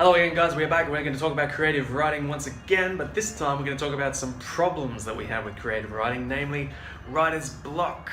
Hello again guys, we're back. We're going to talk about creative writing once again, but this time we're going to talk about some problems that we have with creative writing, namely writer's block.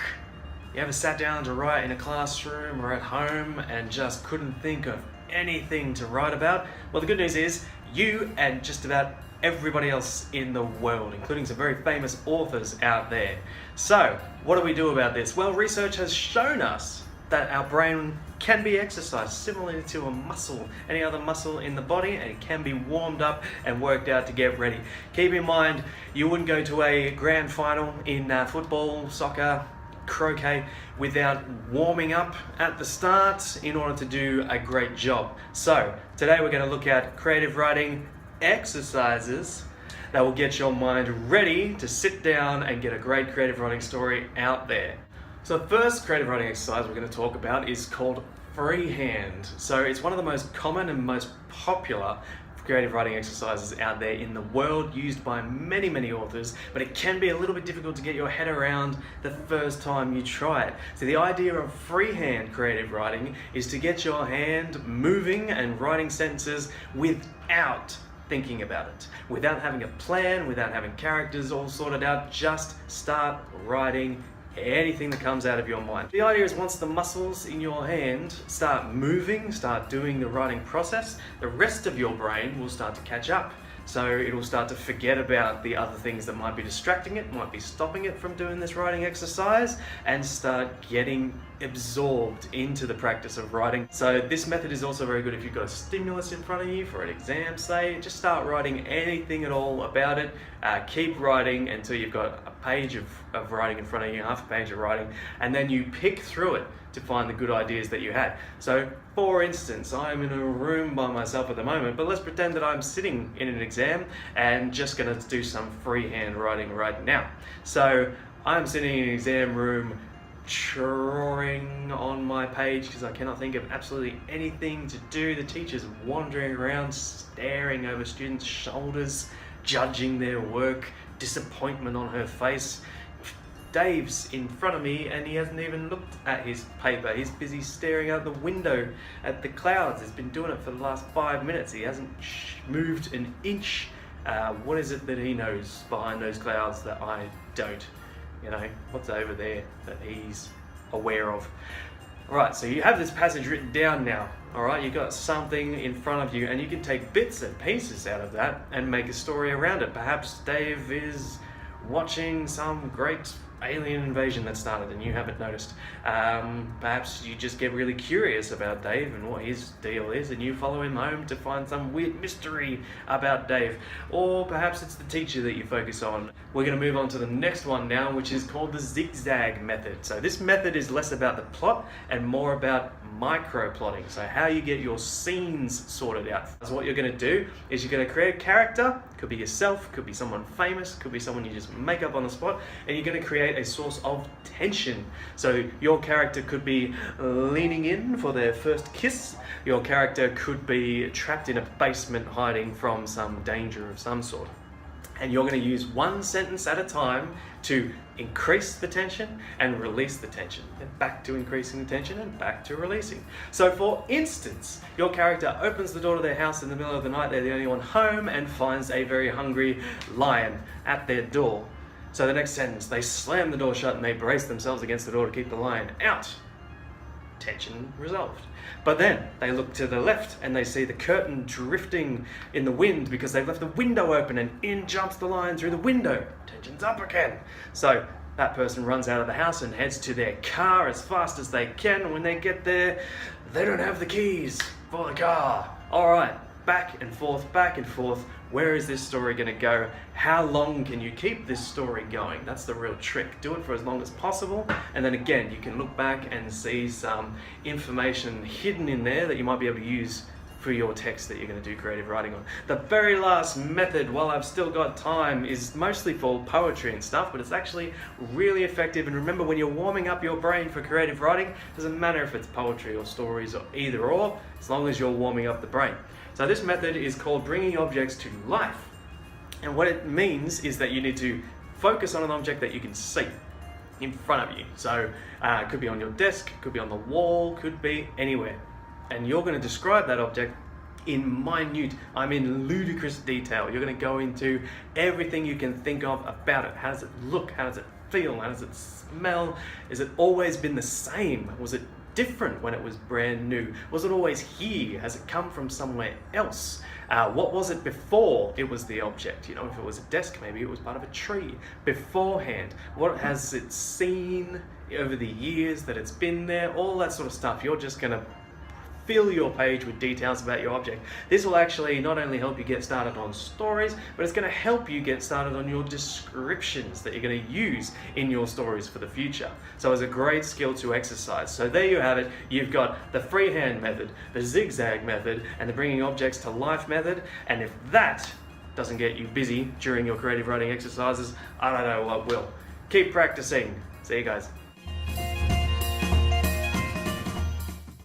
You ever sat down to write in a classroom or at home and just couldn't think of anything to write about? Well, the good news is you and just about everybody else in the world, including some very famous authors out there. So, what do we do about this? Well, research has shown us that our brain can be exercised similarly to a muscle, any other muscle in the body, and it can be warmed up and worked out to get ready. Keep in mind, you wouldn't go to a grand final in football, soccer, croquet without warming up at the start in order to do a great job. So today we're going to look at creative writing exercises that will get your mind ready to sit down and get a great creative writing story out there. So the first creative writing exercise we're going to talk about is called freehand. So it's one of the most common and most popular creative writing exercises out there in the world, used by many authors, but it can be a little bit difficult to get your head around the first time you try it. So the idea of freehand creative writing is to get your hand moving and writing sentences without thinking about it, without having a plan, without having characters all sorted out. Just start writing anything that comes out of your mind. The idea is once the muscles in your hand start moving, start doing the writing process, the rest of your brain will start to catch up. So it will start to forget about the other things that might be distracting it, might be stopping it from doing this writing exercise, and start getting absorbed into the practice of writing. So this method is also very good if you've got a stimulus in front of you for an exam, say. Just start writing anything at all about it. Keep writing until you've got a page of writing in front of you, half a page of writing, and then you pick through it to find the good ideas that you had. So for instance, I'm in a room by myself at the moment, but let's pretend that I'm sitting in an exam and just going to do some freehand writing right now. So I'm sitting in an exam room drawing on my page because I cannot think of absolutely anything to do. The teacher's wandering around, staring over students' shoulders, judging their work, disappointment on her face. Dave's in front of me and he hasn't even looked at his paper. He's busy staring out the window at the clouds. He's been doing it for the last 5 minutes. He hasn't moved an inch. What is it that he knows behind those clouds that I don't? You know, what's over there that he's aware of? Alright, so you have this passage written down now. Alright, you've got something in front of you and you can take bits and pieces out of that and make a story around it. Perhaps Dave is watching some great alien invasion that started and you haven't noticed. Perhaps you just get really curious about Dave and what his deal is and you follow him home to find some weird mystery about Dave. Or perhaps it's the teacher that you focus on. We're going to move on to the next one now, which is called the zigzag method. So this method is less about the plot and more about micro plotting. So how you get your scenes sorted out. So what you're going to do is you're going to create a character. Could be yourself, could be someone famous, could be someone you just make up on the spot, and you're going to create a source of tension. So your character could be leaning in for their first kiss. Your character could be trapped in a basement hiding from some danger of some sort. And you're going to use one sentence at a time to increase the tension and release the tension. And back to increasing the tension and back to releasing. So for instance, your character opens the door to their house in the middle of the night, they're the only one home, and finds a very hungry lion at their door. So the next sentence, they slam the door shut and they brace themselves against the door to keep the lion out. Tension resolved. But then they look to the left and they see the curtain drifting in the wind because they've left the window open and in jumps the lion through the window. Tension's up again. So that person runs out of the house and heads to their car as fast as they can. When they get there, they don't have the keys for the car. All right, back and forth, back and forth. Where is this story going to go? How long can you keep this story going? That's the real trick. Do it for as long as possible. And then again, you can look back and see some information hidden in there that you might be able to use for your text that you're going to do creative writing on. The very last method, while I've still got time, is mostly for poetry and stuff, but it's actually really effective. And remember, when you're warming up your brain for creative writing, it doesn't matter if it's poetry or stories or either or, as long as you're warming up the brain. So this method is called bringing objects to life. And what it means is that you need to focus on an object that you can see in front of you. So it could be on your desk, could be on the wall, could be anywhere. And you're going to describe that object in minute, in ludicrous detail. You're going to go into everything you can think of about it. How does it look? How does it feel? How does it smell? Has it always been the same? Was it different when it was brand new? Was it always here? Has it come from somewhere else? What was it before it was the object? If it was a desk, maybe it was part of a tree beforehand. What has it seen over the years that it's been there? All that sort of stuff. You're just going to fill your page with details about your object. This will actually not only help you get started on stories, but it's going to help you get started on your descriptions that you're going to use in your stories for the future. So it's a great skill to exercise. So there you have it. You've got the freehand method, the zigzag method, and the bringing objects to life method. And if that doesn't get you busy during your creative writing exercises, I don't know what will. Keep practicing. See you guys.